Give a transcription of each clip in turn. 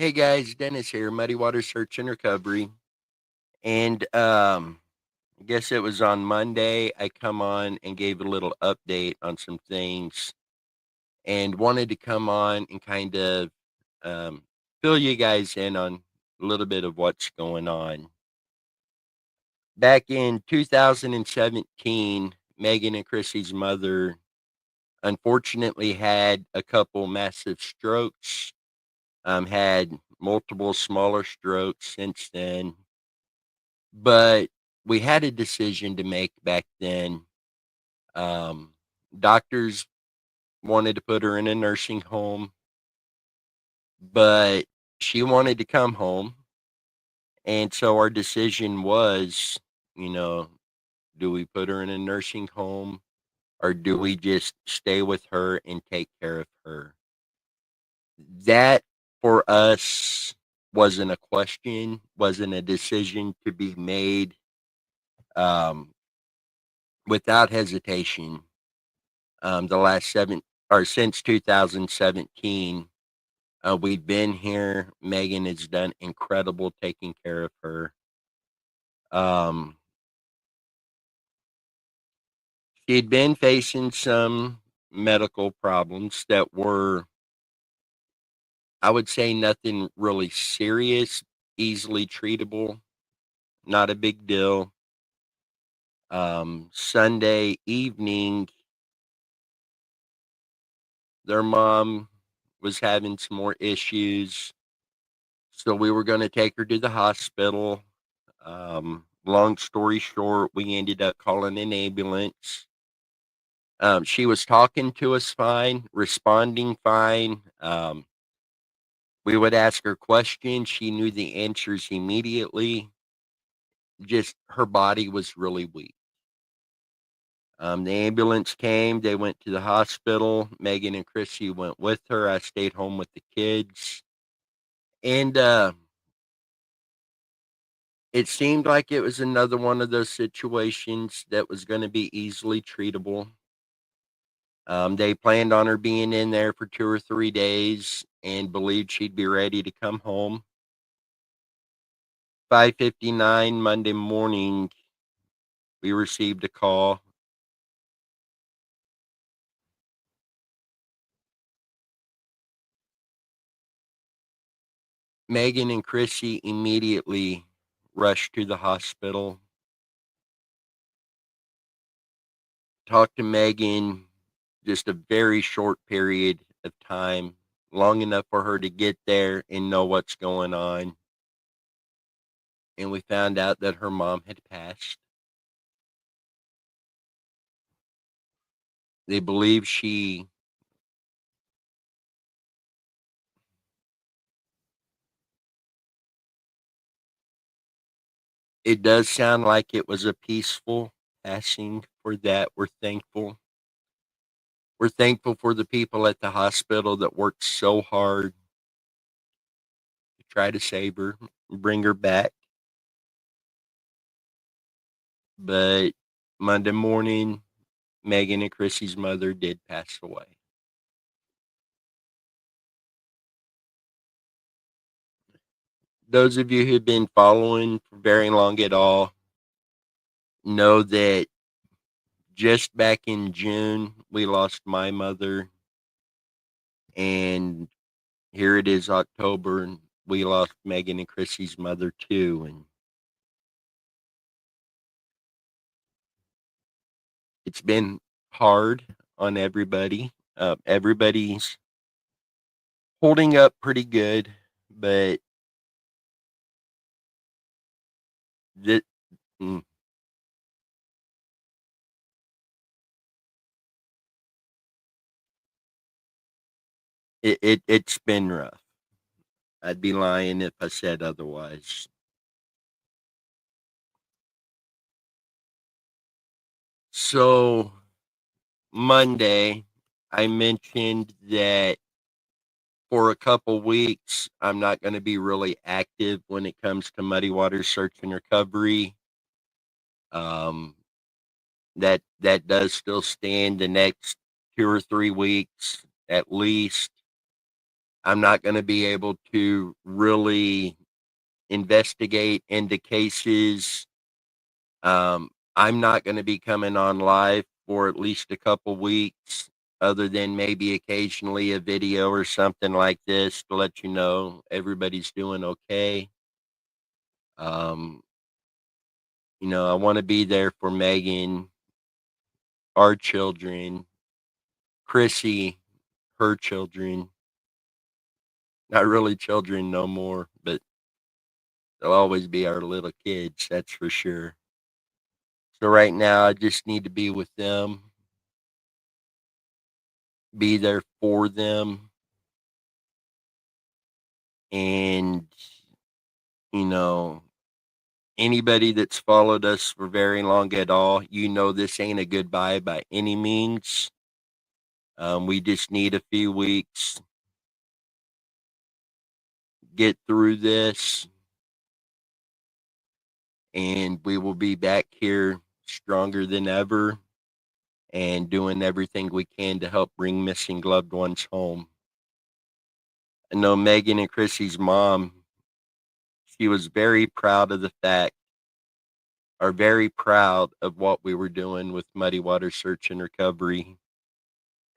Hey guys, Dennis here, Muddy Water Search and Recovery. And I guess it was on Monday I come on and gave a little update on some things and wanted to come on and kind of um, fill you guys in on a little bit of what's going on. Back in 2017, Megan and Chrissy's mother unfortunately had a couple massive strokes, had multiple smaller strokes since then. But we had a decision to make back then. Um, Doctors wanted to put her in a nursing home, but she wanted to come home. And so our decision was, you know, do we put her in a nursing home or do we just stay with her and take care of her? That for us wasn't a question, wasn't a decision to be made um, without hesitation. The last seven or since 2017, we've been here. Megan has done incredible taking care of her. Um, she'd been facing some medical problems that were, I would say, nothing really serious, easily treatable, not a big deal. Sunday evening, their mom was having some more issues. So we were going to take her to the hospital. Long story short, we ended up calling an ambulance. She was talking to us fine, responding fine. We would ask her questions. She knew the answers immediately. Just her body was really weak. The ambulance came. They went to the hospital. Megan and Chrissy went with her. I stayed home with the kids. And it seemed like it was another one of those situations that was going to be easily treatable. They planned on her being in there for 2 or 3 days and believed she'd be ready to come home. 5:59 Monday morning, we received a call. Megan and Chrissy immediately rushed to the hospital. Talked to Megan just a very short period of time, long enough for her to get there and know what's going on. And we found out that her mom had passed. They believe it does sound like it was a peaceful passing. For that, we're thankful. We're thankful for the people at the hospital that worked so hard to try to save her, bring her back. But Monday morning, Megan and Chrissy's mother did pass away. Those of you who've been following for very long at all know that just back in June, we lost my mother, and here it is October, and we lost Megan and Chrissy's mother too. And it's been hard on everybody. Everybody's holding up pretty good, but th- mm, it's been rough. I'd be lying if I said otherwise. So Monday, I mentioned that for a couple weeks, I'm not going to be really active when it comes to Muddy Waters Search and Recovery. Um, that does still stand the next 2 or 3 weeks at least. I'm not going to be able to really investigate into cases. I'm not going to be coming on live for at least a couple weeks, other than maybe occasionally a video or something like this to let you know everybody's doing okay. Um, I want to be there for Megan, our children, Chrissy, her children. Not really children no more, but they'll always be our little kids, that's for sure. So right now, I just need to be with them, be there for them, and you know, anybody that's followed us for very long at all, this ain't a goodbye by any means. We just need a few weeks, get through this, and we will be back here stronger than ever and doing everything we can to help bring missing loved ones home. I know Megan and Chrissy's mom, she was very proud of the fact, or very proud of what we were doing with Muddy Water Search and Recovery.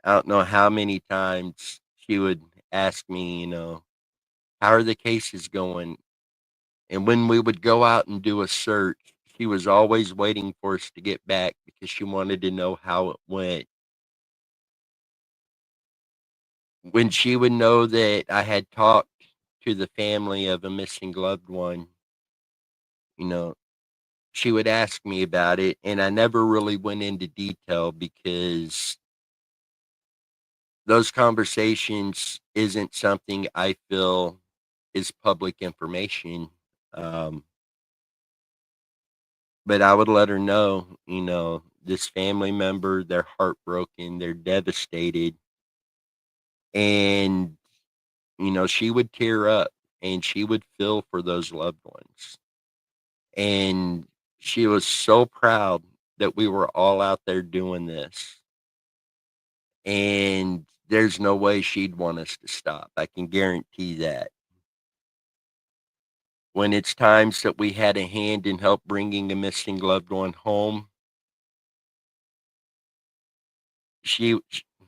I don't know how many times she would ask me, how are the cases going? And when we would go out and do a search, she was always waiting for us to get back because she wanted to know how it went. When she would know that I had talked to the family of a missing loved one, you know, she would ask me about it, and I never really went into detail because those conversations isn't something I feel is public information. Um, but I would let her know, this family member, they're heartbroken, they're devastated. And, she would tear up and she would feel for those loved ones. And she was so proud that we were all out there doing this. And there's no way she'd want us to stop. I can guarantee that. When it's times that we had a hand in help bringing a missing loved one home, she,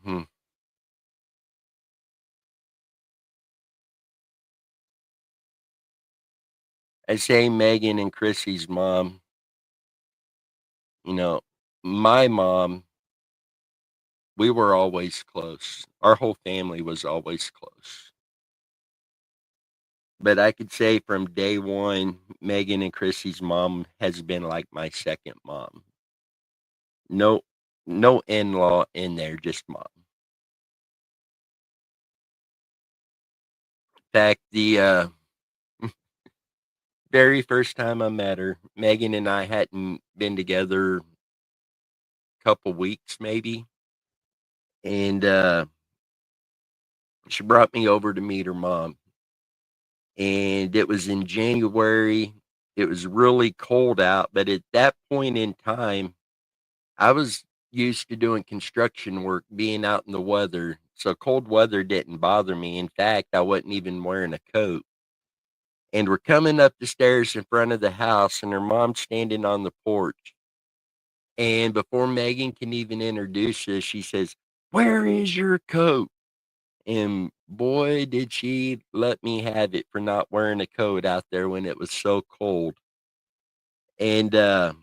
hmm, I say Megan and Chrissy's mom, you know, my mom, we were always close. Our whole family was always close. But I could say from day one, Megan and Chrissy's mom has been like my second mom. No, no in-law in there, just mom. In fact, the very first time I met her, Megan and I hadn't been together a couple weeks maybe, and she brought me over to meet her mom. And it was in January. It was really cold out, but at that point in time, I was used to doing construction work, being out in the weather. So cold weather didn't bother me. In fact, I wasn't even wearing a coat. And we're coming up the stairs in front of the house, and her mom's standing on the porch. And before Megan can even introduce us, she says, "Where is your coat?" And boy, did she let me have it for not wearing a coat out there when it was so cold. And I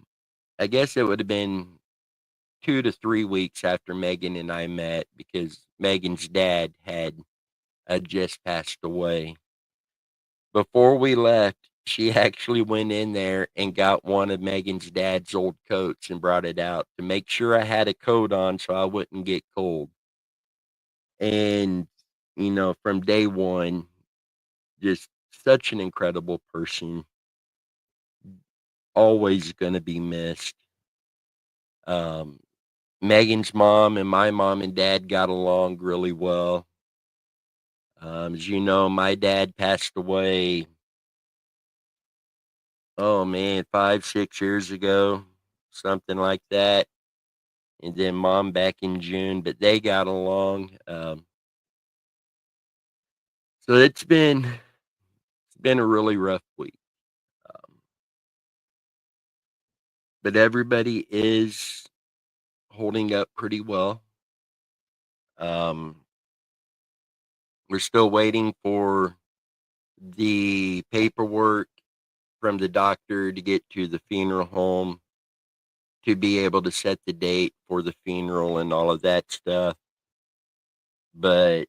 guess it would have been 2 to 3 weeks after Megan and I met because Megan's dad had just passed away. Before we left, she actually went in there and got one of Megan's dad's old coats and brought it out to make sure I had a coat on so I wouldn't get cold. And, from day one, just such an incredible person, always going to be missed. Um, Megan's mom and my mom and dad got along really well. As you know, my dad passed away, oh man, 5, 6 years ago, something like that. And then mom back in June, but they got along. So it's been a really rough week. Um, but everybody is holding up pretty well. Um, we're still waiting for the paperwork from the doctor to get to the funeral home to be able to set the date for the funeral and all of that stuff. But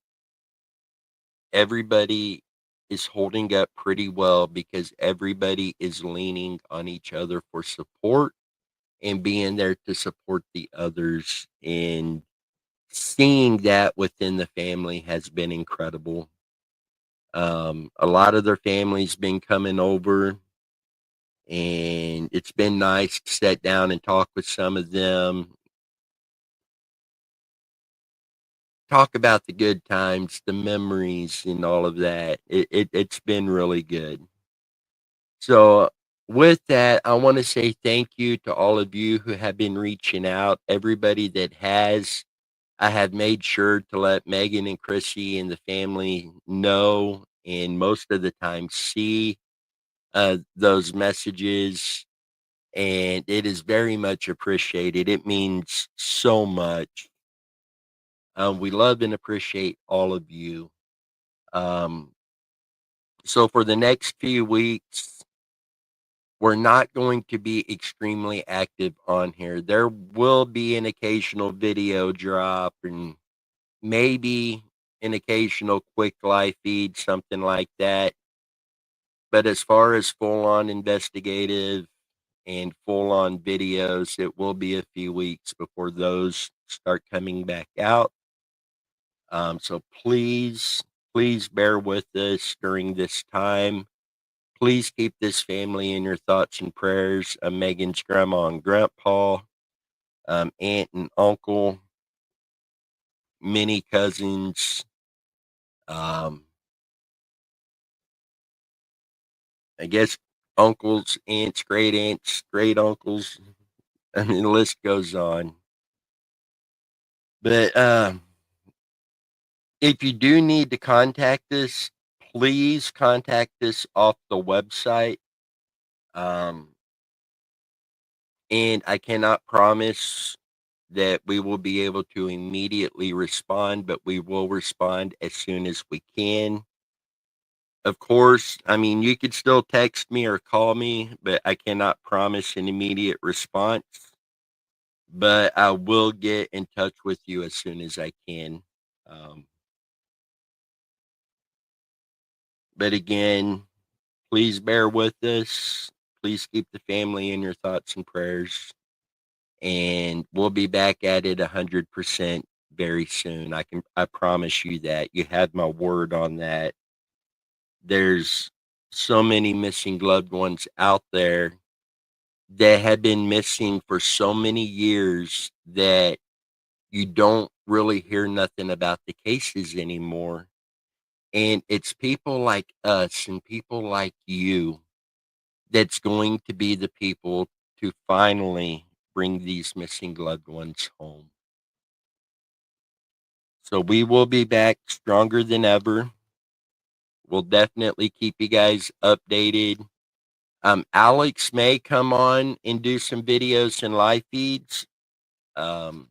everybody is holding up pretty well because everybody is leaning on each other for support and being there to support the others. And seeing that within the family has been incredible. A lot of their families been coming over, and it's been nice to sit down and talk with some of them, talk about the good times, the memories, and all of that. It's been really good. So, with that, I want to say thank you to all of you who have been reaching out. Everybody that has, I have made sure to let Megan and Chrissy and the family know, and most of the time see those messages. And it is very much appreciated. It means so much. We love and appreciate all of you. Um, so, for the next few weeks, we're not going to be extremely active on here. There will be an occasional video drop and maybe an occasional quick live feed, something like that. But as far as full on investigative and full on videos, it will be a few weeks before those start coming back out. So please bear with us during this time. Please keep this family in your thoughts and prayers. Megan's grandma and grandpa, aunt and uncle, many cousins, um, I guess uncles, aunts, great uncles. I mean, the list goes on. But if you do need to contact us, please contact us off the website. Um, and I cannot promise that we will be able to immediately respond, but we will respond as soon as we can. Of course, I mean, you could still text me or call me, but I cannot promise an immediate response. But I will get in touch with you as soon as I can. Um, but again, please bear with us. Please keep the family in your thoughts and prayers. And we'll be back at it 100% very soon. I promise you that. You had my word on that. There's so many missing loved ones out there that have been missing for so many years that you don't really hear nothing about the cases anymore. And it's people like us and people like you that's going to be the people to finally bring these missing loved ones home. So we will be back stronger than ever. We'll definitely keep you guys updated. Alex may come on and do some videos and live feeds. Um,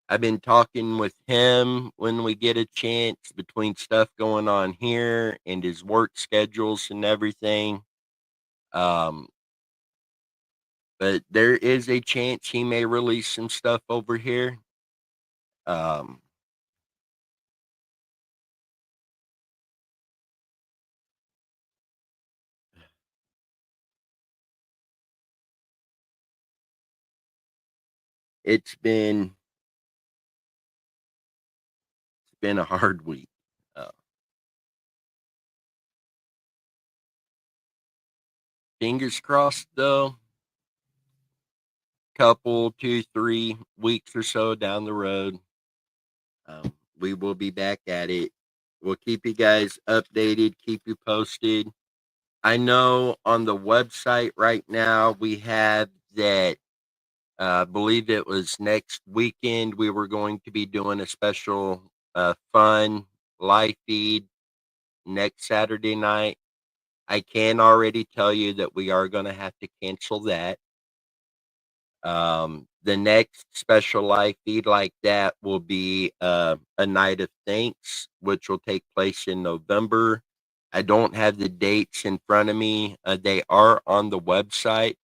I've been talking with him when we get a chance between stuff going on here and his work schedules and everything. Um, but there is a chance he may release some stuff over here. Um, it's been a hard week. Uh, Fingers crossed, though. Couple, 2, 3 weeks or so down the road, we will be back at it. We'll keep you guys updated, keep you posted. I know on the website right now we have that. I believe it was next weekend we were going to be doing a special fun live feed next Saturday night. I can already tell you that we are going to have to cancel that. The next special live feed like that will be a night of thanks, which will take place in November. I don't have the dates in front of me. They are on the website.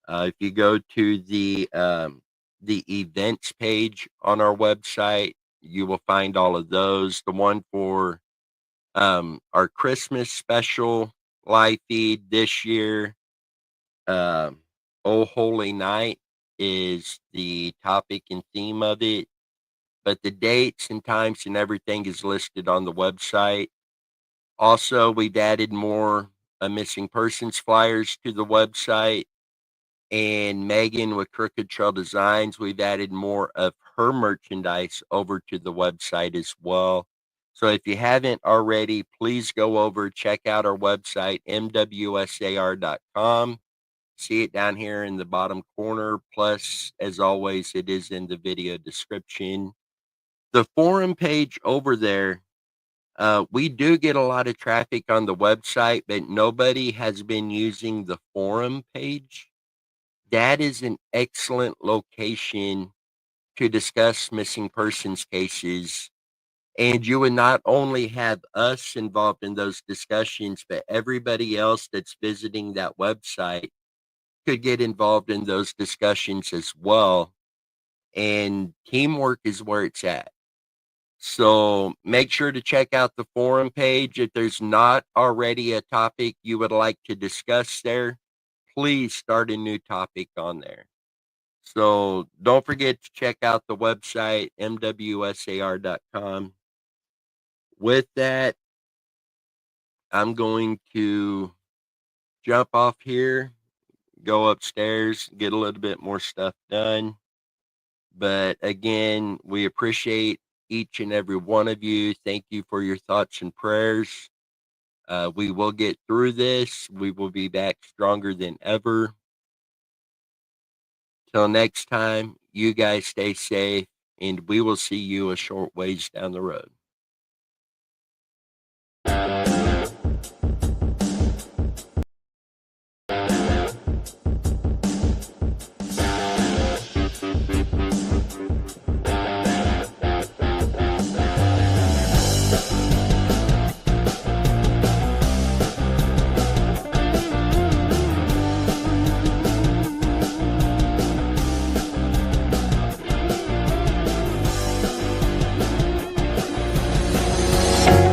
If you go to the events page on our website, you will find all of those. The one for our Christmas special live feed this year, um, Oh Holy Night is the topic and theme of it, but the dates and times and everything is listed on the website. Also, we've added more missing persons flyers to the website. And Megan with Crooked Trail Designs, we've added more of her merchandise over to the website as well. So if you haven't already, please go over, check out our website, mwsar.com. See it down here in the bottom corner. Plus, as always, it is in the video description. The forum page over there, we do get a lot of traffic on the website, but nobody has been using the forum page. That is an excellent location to discuss missing persons cases. And you would not only have us involved in those discussions, but everybody else that's visiting that website could get involved in those discussions as well. And teamwork is where it's at. So make sure to check out the forum page. If there's not already a topic you would like to discuss there, please start a new topic on there. So don't forget to check out the website, mwsar.com. With that, I'm going to jump off here, go upstairs, get a little bit more stuff done. But again, we appreciate each and every one of you. Thank you for your thoughts and prayers. We will get through this. We will be back stronger than ever. Till next time, you guys stay safe, and we will see you a short ways down the road.